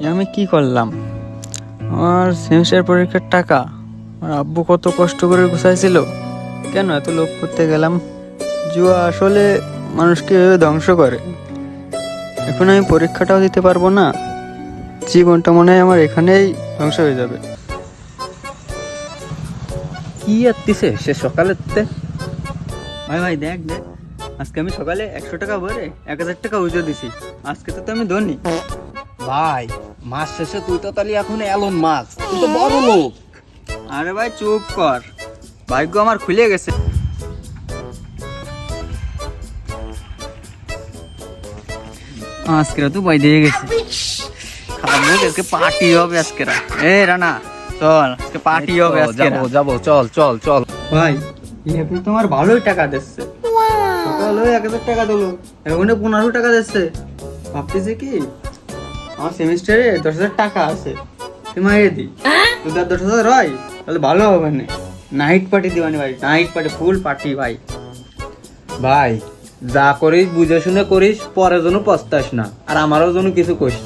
আমি কি করলাম? আমার সেমিস্টার পরীক্ষার টাকা আমার আব্বু কত কষ্ট করে গুছাইছিল, কেন এত লোভ করতে গেলাম? জুয়া আসলে মানুষকে এভাবে ধ্বংস করে। এখন আমি পরীক্ষাটাও দিতে পারবো না, জীবনটা মনে হয় আমার এখানেই ধ্বংস হয়ে যাবে। কি আত্মিছে সে সকালের তে? ভাই ভাই দেখ দেখ, আজকে আমি সকালে 100 টাকা ভরে 1000 টাকা উজো দিছি। আজকে তো আমি ধনী। ভাই মাস শেষে তুই তো তাহলে এখন এলন মাস, তুই তো বড় লোক। আরে ভাই চুপ কর, ভাগ্য আমার খুলে গেছে। আজকে তো বই দিয়ে গেছে, খাবো আজকে পার্টি হবে আজকে। এ রানা চল, আজকে পার্টি হবে আজকে। যাবো যাবো, চল চল চল। ভাই এখন তোমার ভালোই টাকা দিচ্ছে, সকালে 1000 টাকা দিলো, এখন 1500 টাকা দিচ্ছে। ভাবতেছি কি আমার সেমিস্টারে 10,000 টাকা আছে, তোমার দি যদি 10,000 হয় তাহলে ভালো হবে না। নাইট পার্টি দিবানি ভাই, নাইট পার্টি, ফুল পার্টি ভাই। ভাই যা করিস বুঝে শুনে করিস, পরে যেন পস্তাস না, আর আমারও যেন কিছু করিস।